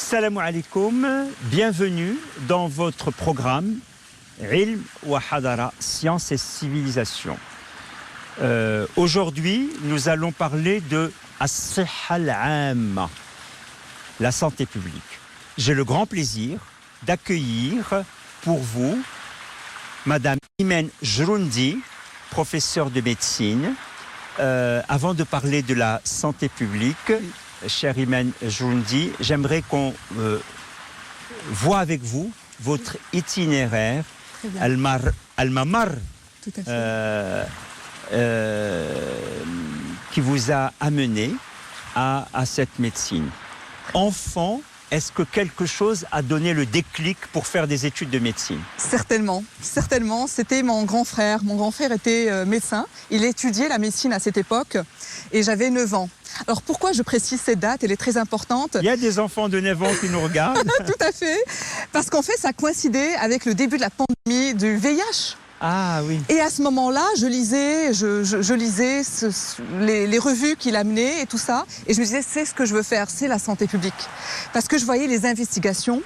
Salam alaikum, bienvenue dans votre programme Ilm wa Hadara, Science et Civilisation. Aujourd'hui, nous allons parler de As-Sihha al-Amma, la santé publique. J'ai le grand plaisir d'accueillir pour vous Madame Imen Jroundi, professeure de médecine. Avant de parler de la santé publique, chère Imen Jroundi, j'aimerais qu'on voit avec vous votre itinéraire Al-Mamar qui vous a amené à cette médecine. Enfant, est-ce que quelque chose a donné le déclic pour faire des études de médecine? Certainement, certainement. C'était mon grand frère. Mon grand frère était médecin. Il étudiait la médecine à cette époque et j'avais 9 ans. Alors pourquoi je précise cette date? Elle est très importante. Il y a des enfants de 9 ans qui nous regardent. Tout à fait. Parce qu'en fait, ça coïncidait avec le début de la pandémie du VIH. Ah oui. Et à ce moment-là, je lisais les revues qu'il amenait et tout ça. Et je me disais, c'est ce que je veux faire, c'est la santé publique. Parce que je voyais les investigations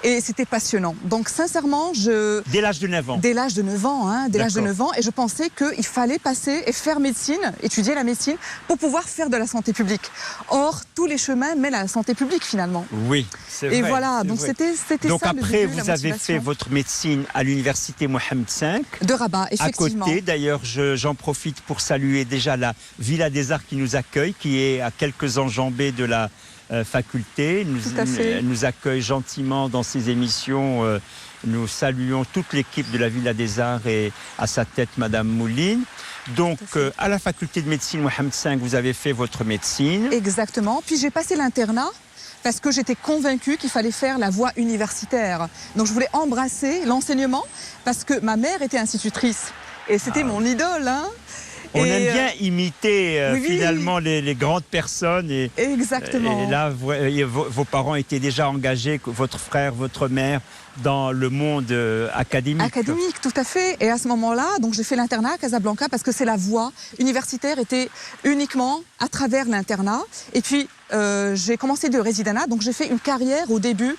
et c'était passionnant. Donc sincèrement, Dès l'âge de 9 ans. Dès l'âge de 9 ans, hein, dès l'âge de 9 ans. Et je pensais qu'il fallait passer et faire médecine, étudier la médecine, pour pouvoir faire de la santé publique. Or, tous les chemins mènent à la santé publique finalement. Oui, c'est vrai. Et voilà, donc c'était donc ça. Donc après, vous avez fait votre médecine à l'université Mohammed V. De Rabat, effectivement. À côté, d'ailleurs, j'en profite pour saluer déjà la Villa des Arts qui nous accueille, qui est à quelques enjambées de la faculté. Elle nous accueille gentiment dans ses émissions. Nous saluons toute l'équipe de la Villa des Arts et à sa tête Madame Mouline. Donc à la faculté de médecine Mohammed V, vous avez fait votre médecine. Exactement. Puis j'ai passé l'internat parce que j'étais convaincue qu'il fallait faire la voie universitaire. Donc je voulais embrasser l'enseignement parce que ma mère était institutrice et c'était mon idole, hein. On aime bien imiter finalement les grandes personnes. Exactement. Et là, vos parents étaient déjà engagés, votre frère, votre mère, dans le monde académique. Académique, tout à fait. Et à ce moment-là, donc j'ai fait l'internat à Casablanca parce que c'est la voie universitaire était uniquement à travers l'internat. Et puis j'ai commencé de résidanat, donc j'ai fait une carrière au début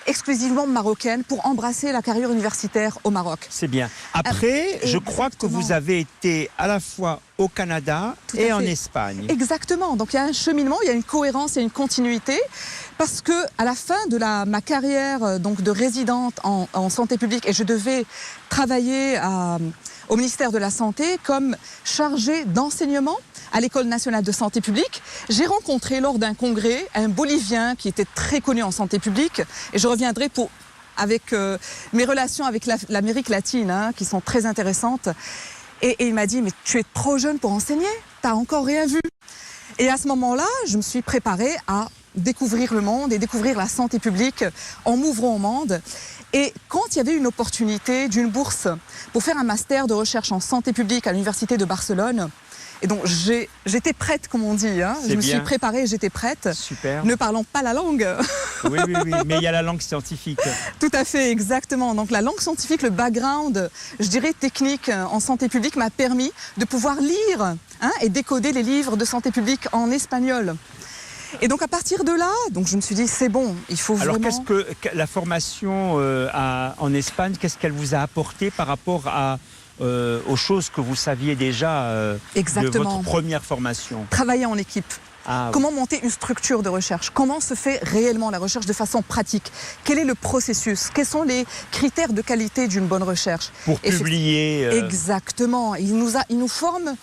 exclusivement marocaine pour embrasser la carrière universitaire au Maroc. C'est bien. Après, je crois que vous avez été à la fois au Canada et en Espagne. Exactement. Donc il y a un cheminement, il y a une cohérence et une continuité parce que à la fin de ma carrière donc de résidente en santé publique, et je devais travailler au ministère de la Santé comme chargée d'enseignement à l'École nationale de santé publique. J'ai rencontré lors d'un congrès un Bolivien qui était très connu en santé publique, et je reviendrai avec mes relations avec l'Amérique latine, hein, qui sont très intéressantes. Et il m'a dit, mais tu es trop jeune pour enseigner, tu n'as encore rien vu. Et à ce moment-là, je me suis préparée à découvrir le monde et découvrir la santé publique en m'ouvrant au monde. Et quand il y avait une opportunité d'une bourse pour faire un master de recherche en santé publique à l'Université de Barcelone, et donc j'étais prête, comme on dit, hein. Je me suis préparée, j'étais prête. Super. Ne parlant pas la langue. Oui, mais il y a la langue scientifique. Tout à fait, exactement. Donc la langue scientifique, le background, je dirais technique en santé publique m'a permis de pouvoir lire, hein, et décoder les livres de santé publique en espagnol. Et donc à partir de là, donc je me suis dit c'est bon, il faut vraiment... Alors qu'est-ce que la formation en Espagne, qu'est-ce qu'elle vous a apporté par rapport aux choses que vous saviez déjà de votre première formation? Travailler en équipe. Comment monter une structure de recherche? Comment se fait réellement la recherche de façon pratique? Quel est le processus? Quels sont les critères de qualité d'une bonne recherche? Pour publier. Exactement. Il nous forme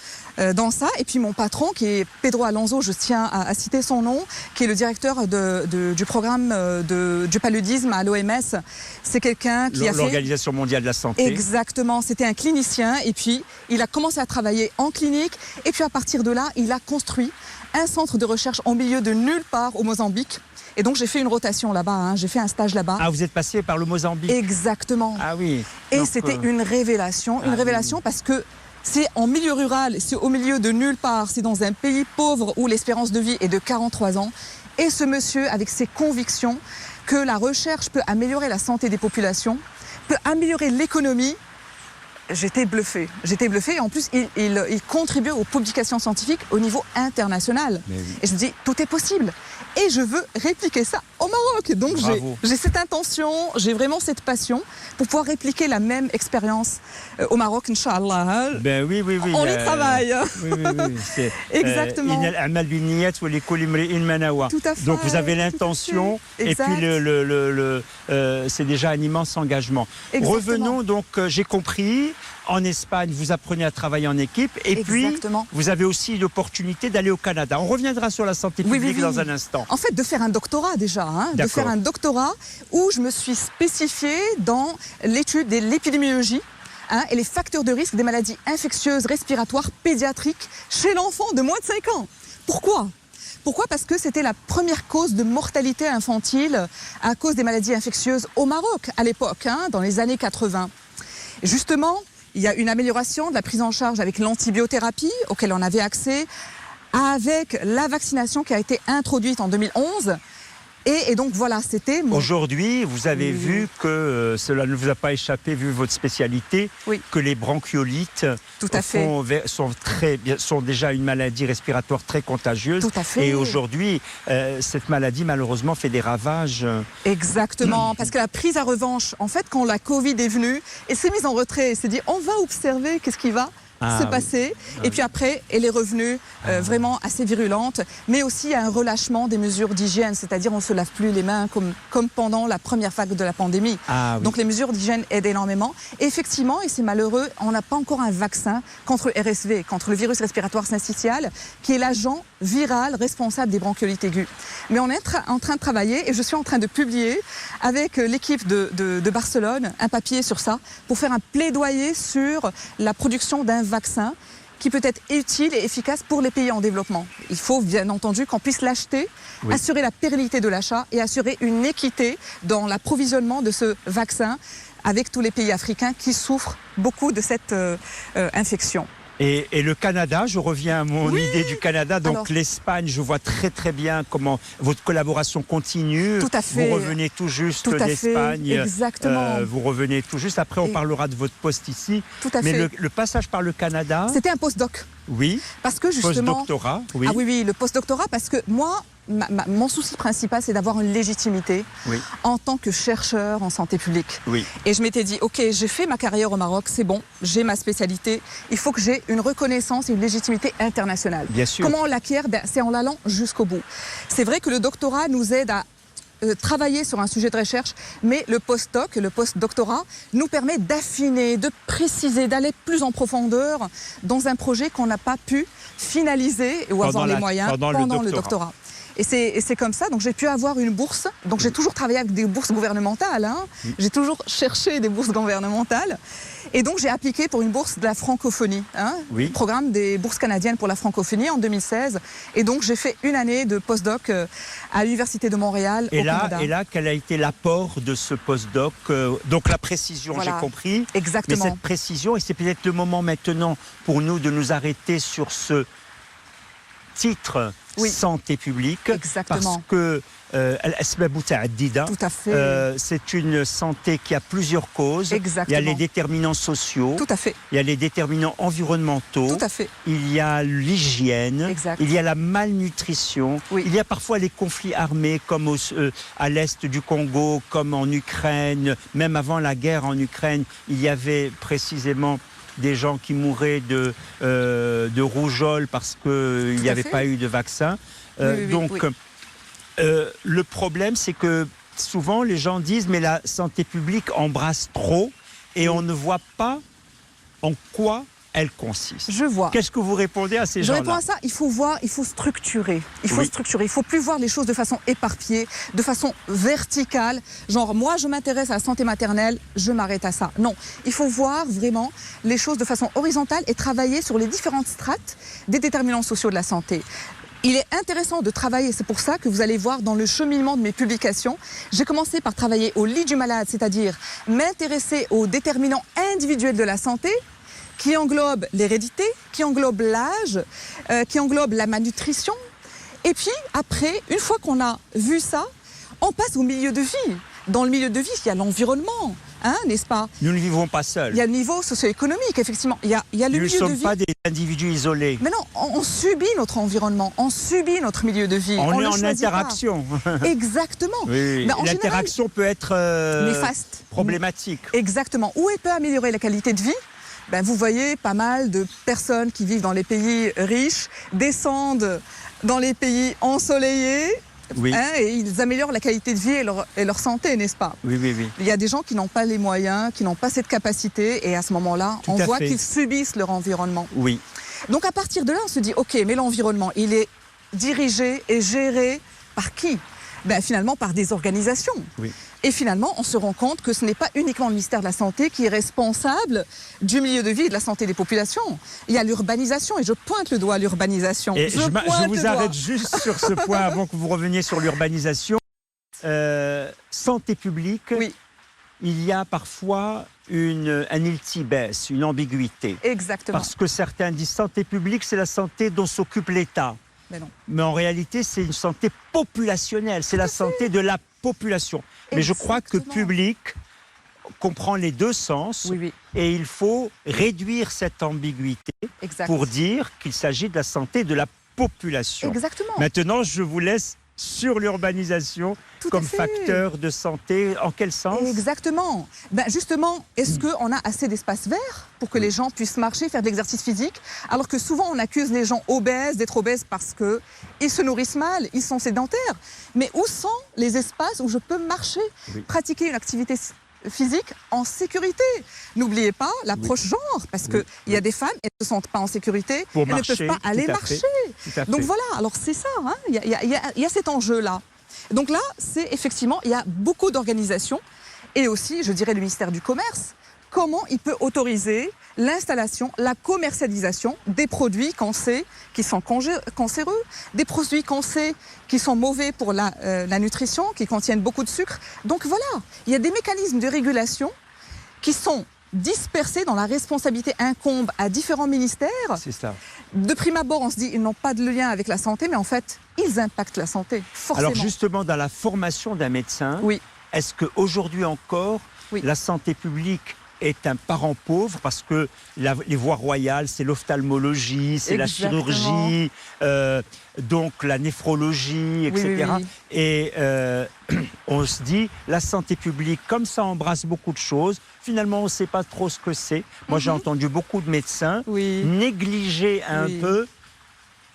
dans ça. Et puis mon patron, qui est Pedro Alonso, je tiens à citer son nom, qui est le directeur du programme du paludisme à l'OMS. C'est quelqu'un qui a fait... L'Organisation mondiale de la santé. Exactement. C'était un clinicien. Et puis, il a commencé à travailler en clinique. Et puis, à partir de là, il a construit un centre de recherche en milieu de nulle part au Mozambique. Et donc j'ai fait une rotation là-bas, hein. J'ai fait un stage là-bas. Ah, vous êtes passé par le Mozambique? Exactement. Ah oui. Et c'était une révélation parce que c'est en milieu rural, c'est au milieu de nulle part, c'est dans un pays pauvre où l'espérance de vie est de 43 ans. Et ce monsieur, avec ses convictions que la recherche peut améliorer la santé des populations, peut améliorer l'économie, j'étais bluffée. Et en plus, il contribue aux publications scientifiques au niveau international. Oui. Et je me dis, tout est possible. Et je veux répliquer ça au Maroc. Donc j'ai cette intention, j'ai vraiment cette passion pour pouvoir répliquer la même expérience au Maroc, Inch'Allah. Ben oui. On y travaille. Oui. Exactement. Tout à fait. Donc vous avez l'intention et puis c'est déjà un immense engagement. Exactement. Revenons donc, j'ai compris, en Espagne, vous apprenez à travailler en équipe et Exactement. puis vous avez aussi l'opportunité d'aller au Canada. On reviendra sur la santé publique dans un instant. En fait, de faire un doctorat déjà, de faire un doctorat où je me suis spécifiée dans l'étude de l'épidémiologie et les facteurs de risque des maladies infectieuses respiratoires pédiatriques chez l'enfant de moins de 5 ans. Pourquoi ? Parce que c'était la première cause de mortalité infantile à cause des maladies infectieuses au Maroc à l'époque, dans les années 80. Et justement, il y a une amélioration de la prise en charge avec l'antibiothérapie auquel on avait accès, avec la vaccination qui a été introduite en 2011. Et donc voilà, c'était mon... Aujourd'hui, vous avez vu que cela ne vous a pas échappé, vu votre spécialité, que les bronchiolites sont déjà une maladie respiratoire très contagieuse. Tout à fait. Et aujourd'hui, cette maladie, malheureusement, fait des ravages. Exactement, parce que la prise à revanche, en fait, quand la Covid est venue, elle s'est mise en retrait, elle s'est dit, on va observer qu'est-ce qui va se passer. Et puis après, elle est revenue vraiment assez virulente, mais aussi un relâchement des mesures d'hygiène, c'est-à-dire on ne se lave plus les mains comme pendant la première vague de la pandémie. Donc les mesures d'hygiène aident énormément. Et effectivement, et c'est malheureux, on n'a pas encore un vaccin contre le RSV, contre le virus respiratoire syncytial, qui est l'agent viral responsable des bronchiolites aiguës. Mais on est en train de travailler et je suis en train de publier avec l'équipe de Barcelone un papier sur ça pour faire un plaidoyer sur la production d'un vaccin qui peut être utile et efficace pour les pays en développement. Il faut bien entendu qu'on puisse l'acheter, assurer la pérennité de l'achat et assurer une équité dans l'approvisionnement de ce vaccin avec tous les pays africains qui souffrent beaucoup de cette infection. Et le Canada, je reviens à mon idée du Canada, donc l'Espagne, je vois très très bien comment votre collaboration continue. Tout à fait. Vous revenez tout juste d'Espagne. Exactement. Vous revenez tout juste. Après, on parlera de votre poste ici. Tout à fait. Mais le passage par le Canada... C'était un postdoc. Oui. Parce que justement... Postdoctorat, oui. Ah oui, le postdoctorat, parce que moi... mon souci principal, c'est d'avoir une légitimité en tant que chercheur en santé publique. Et je m'étais dit, ok, j'ai fait ma carrière au Maroc, c'est bon, j'ai ma spécialité, il faut que j'ai une reconnaissance et une légitimité internationale. Bien sûr. Comment on l'acquiert ? C'est en l'allant jusqu'au bout. C'est vrai que le doctorat nous aide à travailler sur un sujet de recherche, mais le postdoc, le postdoctorat, nous permet d'affiner, de préciser, d'aller plus en profondeur dans un projet qu'on n'a pas pu finaliser ou avoir les moyens pendant le doctorat. Et c'est comme ça, donc j'ai pu avoir une bourse. Donc j'ai toujours travaillé avec des bourses gouvernementales. J'ai toujours cherché des bourses gouvernementales. Et donc j'ai appliqué pour une bourse de la francophonie, le programme des bourses canadiennes pour la francophonie en 2016. Et donc j'ai fait une année de postdoc à l'Université de Montréal au Canada. Et là, quel a été l'apport de ce postdoc ? Donc la précision, j'ai compris. Exactement. Mais cette précision, et c'est peut-être le moment maintenant pour nous de nous arrêter sur ce titre santé publique. Exactement. Parce que tout à fait. c'est une santé qui a plusieurs causes. Exactement. Il y a les déterminants sociaux. Tout à fait. Il y a les déterminants environnementaux. Tout à fait. Il y a l'hygiène. Exact. Il y a la malnutrition. Il y a parfois les conflits armés comme à l'est du Congo, comme en Ukraine. Même avant la guerre en Ukraine, il y avait précisément des gens qui mouraient de rougeole parce qu'il n'y avait pas eu de vaccin. Le problème, c'est que souvent les gens disent mais la santé publique embrasse trop et on ne voit pas en quoi elle consiste. Je vois. Qu'est-ce que vous répondez à ces gens-là ? Je réponds à ça, il faut voir, il faut structurer. Il ne faut plus voir les choses de façon éparpillée, de façon verticale. Genre, moi, je m'intéresse à la santé maternelle, je m'arrête à ça. Non, il faut voir vraiment les choses de façon horizontale et travailler sur les différentes strates des déterminants sociaux de la santé. Il est intéressant de travailler, c'est pour ça que vous allez voir dans le cheminement de mes publications, j'ai commencé par travailler au lit du malade, c'est-à-dire m'intéresser aux déterminants individuels de la santé, qui englobe l'hérédité, qui englobe l'âge, qui englobe la malnutrition. Et puis après, une fois qu'on a vu ça, on passe au milieu de vie. Dans le milieu de vie, il y a l'environnement, hein, n'est-ce pas? Nous ne vivons pas seuls. Il y a le niveau socio-économique, effectivement. Il y a le Nous ne milieu de sommes vie. pas des individus isolés. Mais non, on subit notre environnement, on subit notre milieu de vie. On est le en choisit pas. interaction. Exactement. Oui. Ben, en L'interaction peut être néfaste. problématique. Exactement. Où elle peut améliorer la qualité de vie? Ben, vous voyez pas mal de personnes qui vivent dans les pays riches, descendent dans les pays ensoleillés, Oui. hein, et ils améliorent la qualité de vie et leur santé, n'est-ce pas? Oui, oui, oui. Il y a des gens qui n'ont pas les moyens, qui n'ont pas cette capacité, et à ce moment-là, Tout on à voit fait. qu'ils subissent leur environnement. Oui. Donc à partir de là, on se dit, ok, mais l'environnement, il est dirigé et géré par qui? Ben, finalement, par des organisations. Oui. Et finalement, on se rend compte que ce n'est pas uniquement le ministère de la Santé qui est responsable du milieu de vie et de la santé des populations. Il y a l'urbanisation, et je pointe le doigt à l'urbanisation. Et je pointe vous le doigt. arrête juste sur ce point avant que vous reveniez sur l'urbanisation. Santé publique, Oui, il y a parfois un iltibès, une ambiguïté. exactement. Parce que certains disent santé publique, c'est la santé dont s'occupe l'État. Mais non. Mais en réalité, c'est une santé populationnelle, c'est la santé de la population. Mais je crois que Exactement. public comprend les deux sens Oui, oui, et il faut réduire cette ambiguïté exact. pour dire qu'il s'agit de la santé de la population. Exactement. Maintenant, je vous laisse sur l'urbanisation Tout à comme fait. facteur de santé. En quel sens? Exactement. Ben justement, est-ce qu'on a assez d'espace vert pour que les gens puissent marcher, faire de l'exercice physique? Alors que souvent, on accuse les gens obèses d'être obèses parce qu'ils se nourrissent mal, ils sont sédentaires. Mais où sont les espaces où je peux marcher, Oui. pratiquer une activité physique en sécurité? N'oubliez pas l'approche genre, parce qu'il y a des femmes, elles ne se sentent pas en sécurité, Pour elles marcher, ne peuvent pas aller tout à marcher. fait. Tout à Donc fait. voilà, alors c'est ça, hein. Il y a cet enjeu-là. Donc là, c'est effectivement, il y a beaucoup d'organisations et aussi, je dirais, le ministère du Commerce. Comment il peut autoriser l'installation, la commercialisation des produits qu'on sait qui sont cancéreux, des produits qu'on sait qui sont mauvais pour la nutrition, qui contiennent beaucoup de sucre. Donc voilà, il y a des mécanismes de régulation qui sont dispersés dans la responsabilité incombe à différents ministères. C'est ça. De prime abord, on se dit ils n'ont pas de lien avec la santé, mais en fait, ils impactent la santé, forcément. Alors justement, dans la formation d'un médecin, Oui. est-ce qu'aujourd'hui encore, Oui. la santé publique est un parent pauvre parce que les voies royales, c'est l'ophtalmologie, c'est la Exactement. chirurgie, donc la néphrologie, etc. Oui. Et on se dit, la santé publique, comme ça embrasse beaucoup de choses, finalement on ne sait pas trop ce que c'est. Moi j'ai entendu beaucoup de médecins Oui. négliger un Oui. peu,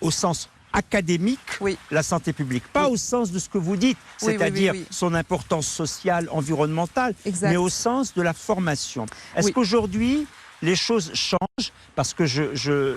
au sens académique, Oui. la santé publique. Pas Oui. au sens de ce que vous dites, Oui, c'est-à-dire oui. son importance sociale, environnementale, Exact. mais au sens de la formation. Est-ce Oui. qu'aujourd'hui, les choses changent? Parce que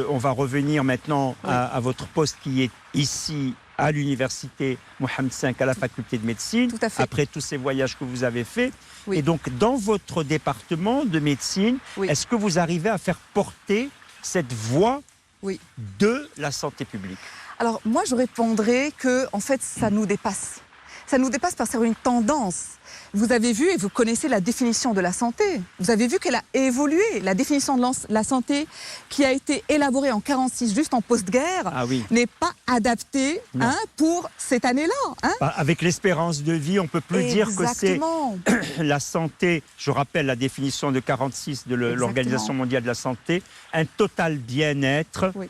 on va revenir maintenant Oui. à votre poste qui est ici à l'université Mohammed V, à la faculté de médecine, Tout à fait. après tous ces voyages que vous avez faits. Oui. Et donc, dans votre département de médecine, Oui. est-ce que vous arrivez à faire porter cette voix Oui. de la santé publique? Alors moi, je répondrais que en fait, ça nous dépasse. Ça nous dépasse parce que c'est une tendance. Vous avez vu et vous connaissez la définition de la santé. Vous avez vu qu'elle a évolué. La définition de la santé qui a été élaborée en 1946, juste en post-guerre, Ah oui. n'est pas adaptée Non. pour cette année-là. Hein. Avec l'espérance de vie, on ne peut plus dire que c'est Exactement. la santé, je rappelle la définition de 46 de l'Organisation mondiale de la santé, un total bien-être Oui.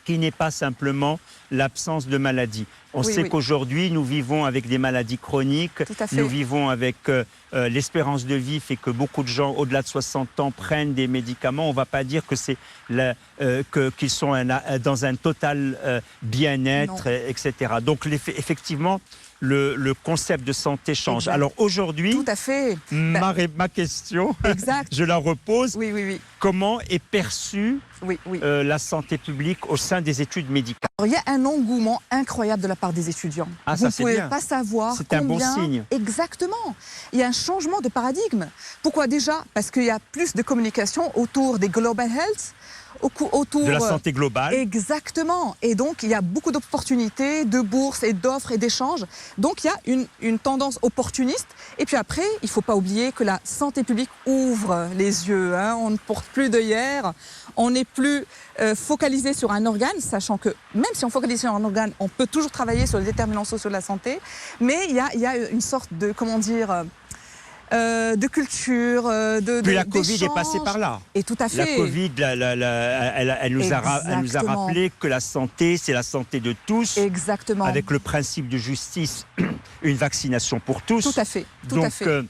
qui n'est pas simplement l'absence de maladie. On Oui, sait oui. qu'aujourd'hui, nous vivons avec des maladies chroniques, Tout à fait. nous vivons avec l'espérance de vie fait que beaucoup de gens au-delà de 60 ans prennent des médicaments. On ne va pas dire que c'est qu'ils sont dans un total bien-être, etc. Donc effectivement, le concept de santé change. Exact. Alors aujourd'hui, Tout à fait. ma question, Exact. je la repose. Oui, oui, oui. Comment est perçue Oui, oui. la santé publique au sein des études médicales? Alors, il y a un engouement incroyable de la part des étudiants. Ah, Vous ça, ne c'est pouvez bien. pas savoir C'est un bon combien... signe. Exactement. Il y a un changement de paradigme. Pourquoi déjà? Parce qu'il y a plus de communication autour des global health, autour De la santé globale. Exactement. Et donc, il y a beaucoup d'opportunités, de bourses et d'offres et d'échanges. Donc, il y a une tendance opportuniste. Et puis après, il ne faut pas oublier que la santé publique ouvre les yeux. Hein. On ne porte plus d'œillères. On n'est plus focalisé sur un organe, sachant que même si on focalise sur un organe, on peut toujours travailler sur les déterminants sociaux de la santé. Mais il y a une sorte de, comment dire... de culture, Puis la Covid est d'échange. passée par là. Et tout à fait. La Covid, elle nous a rappelé que la santé, c'est la santé de tous. Exactement. Avec le principe de justice, une vaccination pour tous. Tout à fait. Tout Donc, à fait.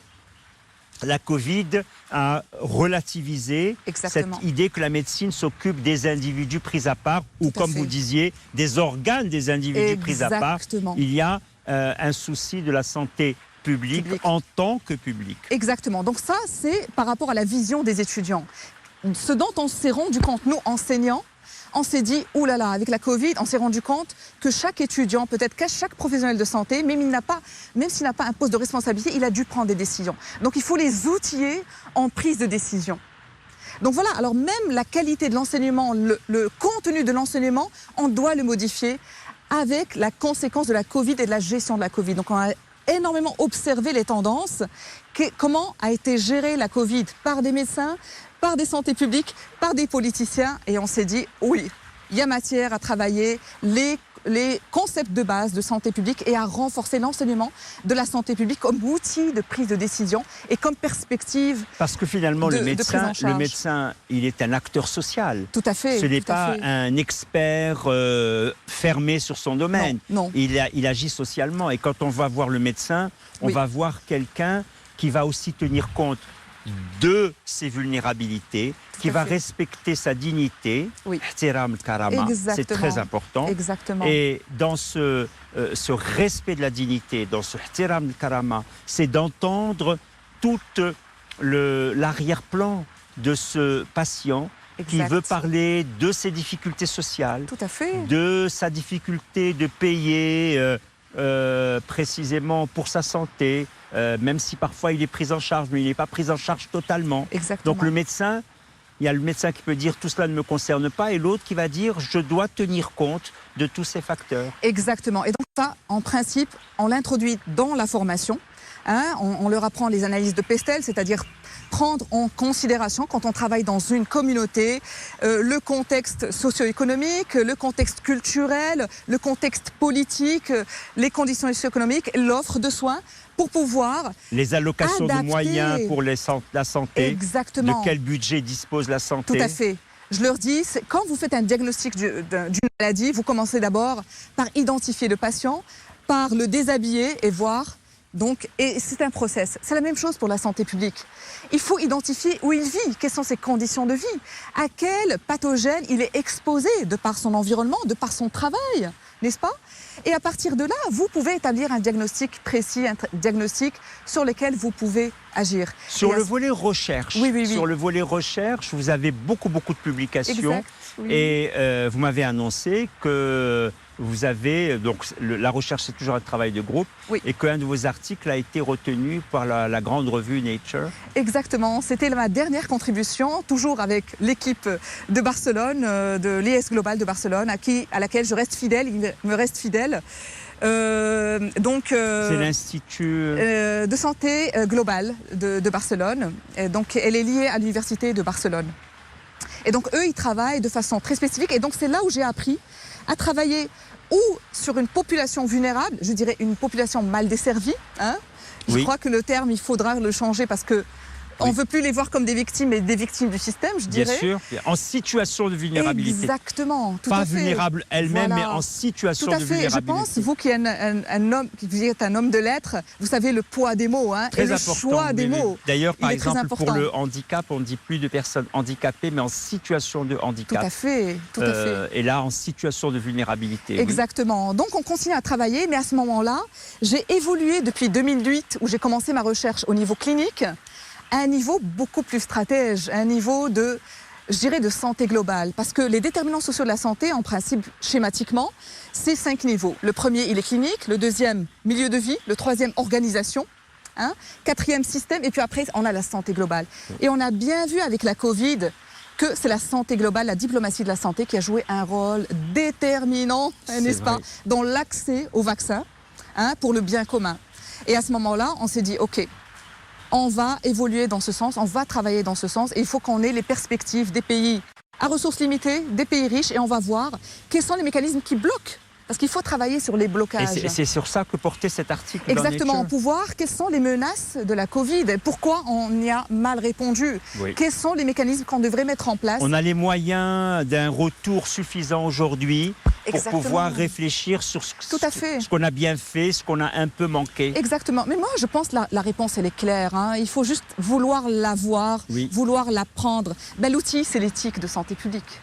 La Covid a relativisé Exactement. cette idée que la médecine s'occupe des individus pris à part, ou Tout à comme fait. vous disiez, des organes des individus pris à part. Exactement. Il y a un souci de la santé publique en tant que public. Exactement. Donc ça, c'est par rapport à la vision des étudiants. Ce dont on s'est rendu compte, nous, enseignants, on s'est dit, oulala, avec la Covid, on s'est rendu compte que chaque étudiant, peut-être qu'à chaque professionnel de santé, même s'il n'a pas un poste de responsabilité, il a dû prendre des décisions. Donc il faut les outiller en prise de décision. Donc voilà, alors même la qualité de l'enseignement, le contenu de l'enseignement, on doit le modifier avec la conséquence de la Covid et de la gestion de la Covid. Donc on a énormément observé les tendances, comment a été gérée la Covid par des médecins, par des santé publiques, par des politiciens, et on s'est dit, oui, il y a matière à travailler les concepts de base de santé publique et à renforcer l'enseignement de la santé publique comme outil de prise de décision et comme perspective. Parce que finalement, le médecin, il est un acteur social. Tout à fait. Ce n'est pas un expert fermé sur son domaine. Non. Il agit socialement. Et quand on va voir le médecin, on va voir quelqu'un qui va aussi tenir compte de ses vulnérabilités, qui va respecter sa dignité, ihtiram karama, c'est très important. Exactement. Et dans ce respect de la dignité, dans ce ihtiram karama, c'est d'entendre tout l'arrière-plan de ce patient qui veut parler de ses difficultés sociales, tout à fait. De sa difficulté de payer précisément pour sa santé, même si parfois il est pris en charge, mais il n'est pas pris en charge totalement. Exactement. Donc le médecin, il y a le médecin qui peut dire tout cela ne me concerne pas, et l'autre qui va dire je dois tenir compte de tous ces facteurs. Exactement. Et donc ça, en principe, on l'introduit dans la formation. On leur apprend les analyses de Pestel, c'est-à-dire prendre en considération, quand on travaille dans une communauté, le contexte socio-économique, le contexte culturel, le contexte politique, les conditions socio-économiques, l'offre de soins, pour pouvoir les allocations de moyens pour la santé. Exactement. De quel budget dispose la santé. Tout à fait. Je leur dis, quand vous faites un diagnostic d'une maladie, vous commencez d'abord par identifier le patient, par le déshabiller et voir. Donc, et c'est un process. C'est la même chose pour la santé publique. Il faut identifier où il vit, quelles sont ses conditions de vie, à quel pathogène il est exposé de par son environnement, de par son travail, n'est-ce pas? Et à partir de là, vous pouvez établir un diagnostic précis, un diagnostic sur lequel vous pouvez agir. Sur le volet recherche, sur le volet recherche, vous avez beaucoup de publications. Exact, oui. Et vous m'avez annoncé que vous avez, donc la recherche c'est toujours un travail de groupe, et qu'un de vos articles a été retenu par la grande revue Nature. Exactement, c'était ma dernière contribution, toujours avec l'équipe de Barcelone, de l'IS Global de Barcelone, à laquelle je reste fidèle, il me reste fidèle. C'est l'Institut de santé globale de Barcelone, et donc elle est liée à l'Université de Barcelone. Et donc eux, ils travaillent de façon très spécifique, et donc c'est là où j'ai appris à travailler ou sur une population vulnérable, je dirais une population mal desservie. Je crois que le terme, il faudra le changer parce que on ne veut plus les voir comme des victimes, mais des victimes du système, je dirais. Bien sûr, en situation de vulnérabilité. Exactement. Tout pas à fait. vulnérable elle-même, mais en situation de vulnérabilité. Je pense, vous qui êtes vous êtes un homme de lettres, vous savez le poids des mots, très et le important, choix des mots. D'ailleurs, par exemple, pour le handicap, on ne dit plus de personnes handicapées, mais en situation de handicap. Tout à fait, tout à fait. Et là, en situation de vulnérabilité. Exactement. Donc, on continue à travailler, mais à ce moment-là, j'ai évolué depuis 2008, où j'ai commencé ma recherche au niveau clinique, à un niveau beaucoup plus stratège, à un niveau de, je dirais, de santé globale. Parce que les déterminants sociaux de la santé, en principe, schématiquement, c'est 5 niveaux. Le premier, il est clinique. Le deuxième, milieu de vie. Le troisième, organisation. Quatrième, système. Et puis après, on a la santé globale. Et on a bien vu avec la Covid que c'est la santé globale, la diplomatie de la santé qui a joué un rôle déterminant, n'est-ce pas, dans l'accès au vaccin pour le bien commun. Et à ce moment-là, on s'est dit, OK, on va évoluer dans ce sens, on va travailler dans ce sens, et il faut qu'on ait les perspectives des pays à ressources limitées, des pays riches, et on va voir quels sont les mécanismes qui bloquent Parce qu'il faut travailler sur les blocages. Et c'est sur ça que portait cet article dans Exactement, Nature. pour voir quelles sont les menaces de la Covid, pourquoi on y a mal répondu, Oui. quels sont les mécanismes qu'on devrait mettre en place. On a les moyens d'un retour suffisant aujourd'hui pour Exactement. pouvoir réfléchir sur Tout à fait. ce qu'on a bien fait, ce qu'on a un peu manqué. Exactement. Mais moi, je pense que la réponse, elle est claire. Hein. Il faut juste vouloir la voir, Oui. vouloir l'apprendre. Ben, l'outil, c'est l'éthique de santé publique.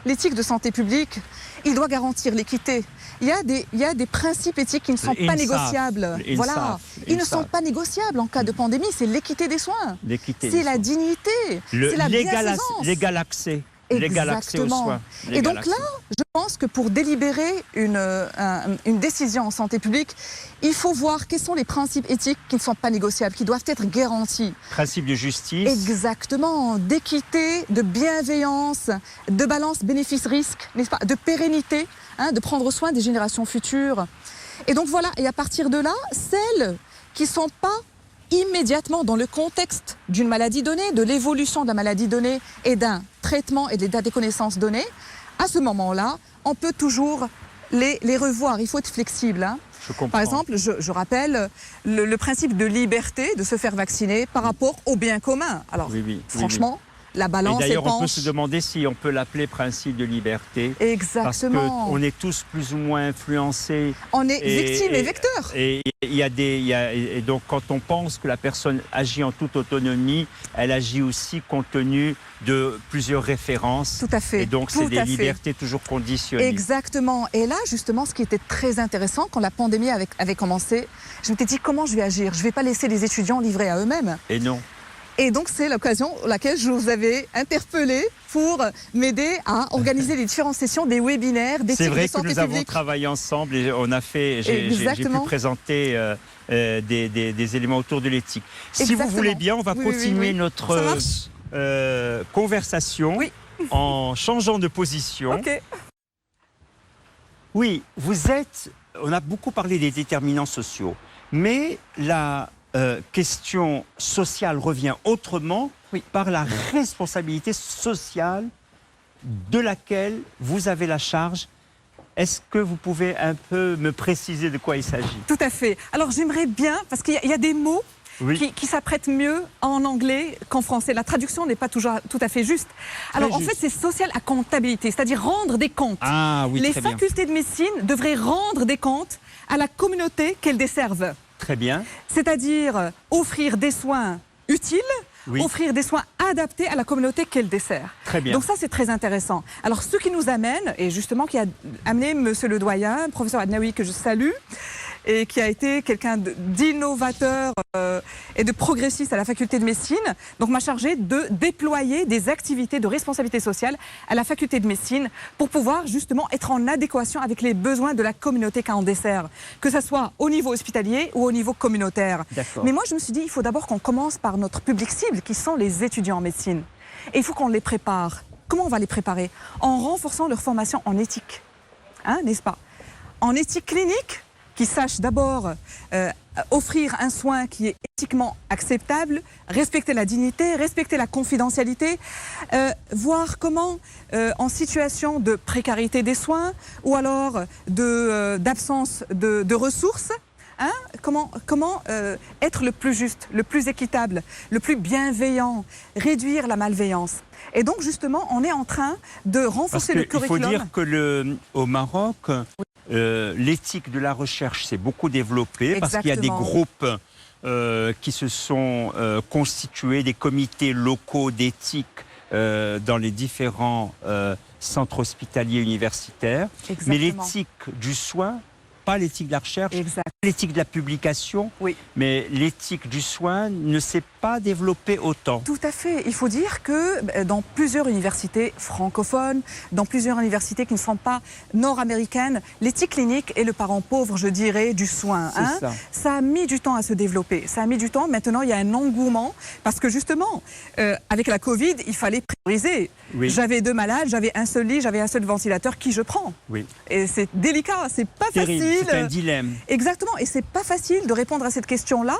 L'éthique de santé publique, il doit garantir l'équité. Il y a des principes éthiques qui ne sont pas négociables. Voilà. Ils ne sont pas négociables en cas de pandémie. C'est l'équité des soins. L'équité C'est des la soins. dignité. C'est la bienfaisance. L'égal accès. L'égal accès aux Exactement. soins. Et L'égal donc accès. là, je pense que pour délibérer une décision en santé publique, il faut voir quels sont les principes éthiques qui ne sont pas négociables, qui doivent être garantis. Principe de justice. Exactement, d'équité, de bienveillance, de balance bénéfice-risque, n'est-ce pas, de pérennité, hein, de prendre soin des générations futures. Et donc voilà, et à partir de là, celles qui ne sont pas immédiatement dans le contexte d'une maladie donnée, de l'évolution de la maladie donnée et d'un traitement et des connaissances données, à ce moment-là, on peut toujours les revoir. Il faut être flexible. Hein. Je comprends. Par exemple, je rappelle le principe de liberté de se faire vacciner par rapport au bien commun. Alors, Oui. franchement, la Et balance est d'ailleurs, on peut penche. se demander si on peut l'appeler principe de liberté. Exactement. Parce qu'on est tous plus ou moins influencés. On est victime et vecteur. Et et donc, quand on pense que la personne agit en toute autonomie, elle agit aussi compte tenu de plusieurs références. Tout à fait. Et donc, c'est Tout des à fait. libertés toujours conditionnées. Exactement. Et là, justement, ce qui était très intéressant, quand la pandémie avait commencé, je m'étais dit comment je vais agir. Je ne vais pas laisser les étudiants livrés à eux-mêmes. Et non. Et donc, c'est l'occasion laquelle je vous avais interpellé pour m'aider à organiser les différentes sessions des webinaires d'éthique C'est vrai de que santé nous avons publique. travaillé ensemble et on a fait. J'ai pu Exactement. présenter des éléments autour de l'éthique. Si vous Exactement. voulez bien, on va Oui, continuer oui. Ça notre marche. conversation en changeant de position. Ok. Oui, vous êtes. On a beaucoup parlé des déterminants sociaux, mais la question sociale revient autrement par la responsabilité sociale de laquelle vous avez la charge. Est-ce que vous pouvez un peu me préciser de quoi il s'agit? Tout à fait. Alors, j'aimerais bien, parce qu'il y a des mots qui s'apprêtent mieux en anglais qu'en français. La traduction n'est pas toujours tout à fait juste. Alors, en fait, c'est social accountability, c'est-à-dire rendre des comptes. Ah oui, Les très bien. facultés de médecine devraient rendre des comptes à la communauté qu'elles desservent. Très bien. C'est-à-dire offrir des soins utiles, offrir des soins adaptés à la communauté qu'elle dessert. Très bien. Donc ça, c'est très intéressant. Alors, ce qui nous amène, et justement qui a amené monsieur le doyen, professeur Adnaoui, que je salue, et qui a été quelqu'un d'innovateur et de progressiste à la faculté de médecine, donc m'a chargé de déployer des activités de responsabilité sociale à la faculté de médecine pour pouvoir justement être en adéquation avec. Les besoins de la communauté qu'on dessert, que ce soit au niveau hospitalier ou au niveau communautaire. Mais moi, je me suis dit, il faut d'abord qu'on commence par notre public cible, qui sont les étudiants en médecine. Et il faut qu'on les prépare. Comment on va les préparer? En renforçant leur formation en éthique, hein, n'est-ce pas? En éthique clinique, qui sachent d'abord offrir un soin qui est éthiquement acceptable, respecter la dignité, respecter la confidentialité, voir comment, en situation de précarité des soins ou alors d'absence de ressources, hein, comment être le plus juste, le plus équitable, le plus bienveillant, réduire la malveillance. Et donc justement, on est en train de renforcer le curriculum. Il faut dire que au Maroc, l'éthique de la recherche s'est beaucoup développée parce qu'il y a des groupes qui se sont constitués, des comités locaux d'éthique dans les différents centres hospitaliers universitaires. Exactement. Mais l'éthique du soin, pas l'éthique de la recherche, l'éthique de la publication, mais l'éthique du soin ne s'est pas développée autant. Tout à fait. Il faut dire que dans plusieurs universités francophones, dans plusieurs universités qui ne sont pas nord-américaines, l'éthique clinique est le parent pauvre, je dirais, du soin. Hein. Ça a mis du temps à se développer. Ça a mis du temps. Maintenant, il y a un engouement parce que justement, avec la Covid, il fallait prioriser. J'avais 2 malades, j'avais un seul lit, j'avais un seul ventilateur. Qui je prends? Et c'est délicat, c'est pas facile. C'est un dilemme. Exactement. Et c'est pas facile de répondre à cette question-là.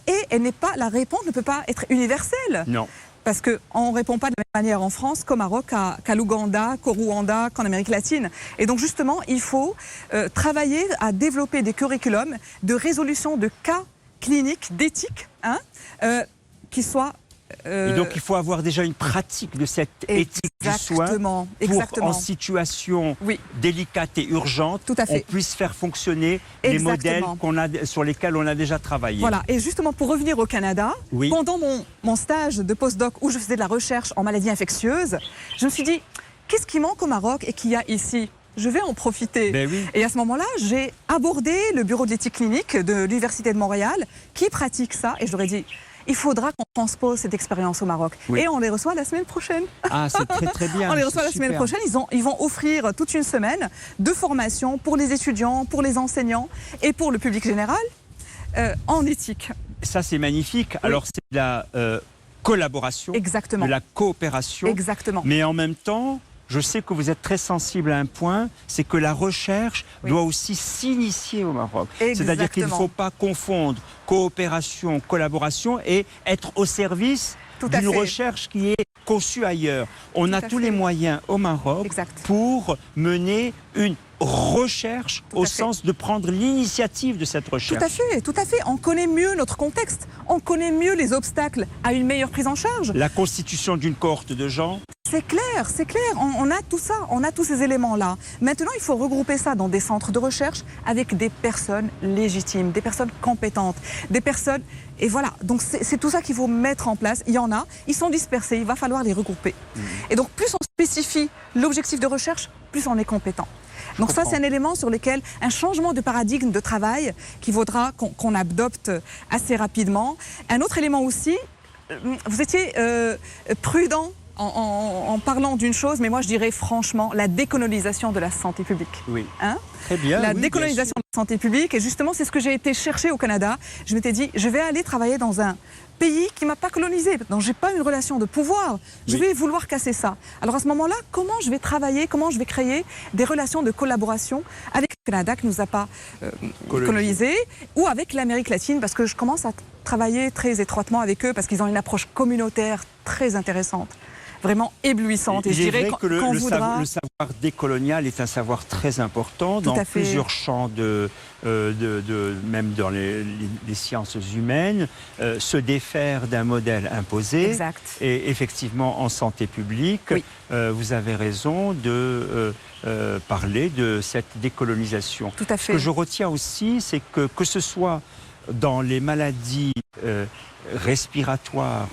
Et la réponse ne peut pas être universelle. Non. Parce qu'on ne répond pas de la même manière en France qu'au Maroc, qu'à l'Ouganda, qu'au Rwanda, qu'en Amérique latine. Et donc justement, il faut travailler à développer des curriculums de résolution de cas cliniques, d'éthique, qui soient... Et donc il faut avoir déjà une pratique de cette éthique du soin pour en situation délicate et urgente, on puisse faire fonctionner les modèles sur lesquels on a déjà travaillé. Voilà, et justement pour revenir au Canada, pendant mon stage de postdoc où je faisais de la recherche en maladies infectieuses, je me suis dit, qu'est-ce qui manque au Maroc et qu'il y a ici ? Je vais en profiter. Et à ce moment-là, j'ai abordé le bureau de l'éthique clinique de l'Université de Montréal qui pratique ça et je leur ai dit, il faudra qu'on transpose cette expérience au Maroc. Et on les reçoit la semaine prochaine. Ah, c'est très très bien. On les reçoit la semaine prochaine. Ils vont offrir toute une semaine de formation pour les étudiants, pour les enseignants et pour le public général en éthique. Ça, c'est magnifique. Alors, c'est de la collaboration, de la coopération. Exactement. Mais en même temps, je sais que vous êtes très sensible à un point, c'est que la recherche doit aussi s'initier au Maroc. C'est-à-dire qu'il ne faut pas confondre coopération, collaboration et être au service d'une recherche qui est conçue ailleurs. On a tous les moyens au Maroc pour mener une recherche au sens de prendre l'initiative de cette recherche. Tout à fait. On connaît mieux notre contexte, on connaît mieux les obstacles à une meilleure prise en charge. La constitution d'une cohorte de gens. C'est clair, c'est clair. On a tout ça, on a tous ces éléments-là. Maintenant, il faut regrouper ça dans des centres de recherche avec des personnes légitimes, des personnes compétentes, des personnes... Et voilà, donc c'est tout ça qu'il faut mettre en place. Il y en a, ils sont dispersés, il va falloir les regrouper. Et donc, plus on spécifie l'objectif de recherche, plus on est compétent. Donc ça, c'est un élément sur lequel un changement de paradigme de travail qu'il faudra qu'on adopte assez rapidement. Un autre élément aussi, vous étiez prudent en parlant d'une chose, mais moi je dirais franchement la décolonisation de la santé publique. Oui, très bien. La décolonisation de la santé publique, et justement c'est ce que j'ai été chercher au Canada. Je m'étais dit, je vais aller travailler dans un pays qui ne m'a pas colonisé, dont je n'ai pas une relation de pouvoir. Je vais vouloir casser ça. Alors à ce moment-là, comment je vais travailler, comment je vais créer des relations de collaboration avec le Canada qui ne nous a pas colonisé, ou avec l'Amérique latine, parce que je commence à travailler très étroitement avec eux, parce qu'ils ont une approche communautaire très intéressante. Vraiment éblouissante. Et je dirais que le savoir décolonial est un savoir très important dans plusieurs champs, même dans les sciences humaines, se défaire d'un modèle imposé. Et effectivement, en santé publique, vous avez raison de parler de cette décolonisation. Ce que je retiens aussi, c'est que ce soit dans les maladies respiratoires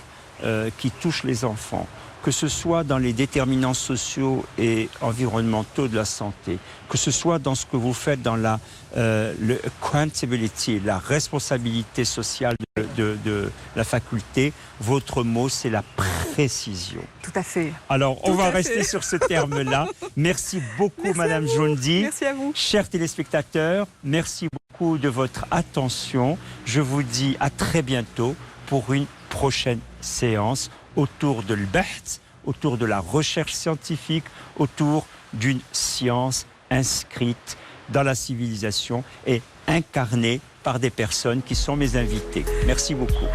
qui touchent les enfants, que ce soit dans les déterminants sociaux et environnementaux de la santé, que ce soit dans ce que vous faites dans le accountability, la responsabilité sociale de la faculté, votre mot, c'est la précision. Tout à fait. Alors, on va rester sur ce terme-là. Merci beaucoup, Madame Jondi. Merci à vous. Chers téléspectateurs, merci beaucoup de votre attention. Je vous dis à très bientôt pour une prochaine séance autour de l'bahth, autour de la recherche scientifique, autour d'une science inscrite dans la civilisation et incarnée par des personnes qui sont mes invités. Merci beaucoup.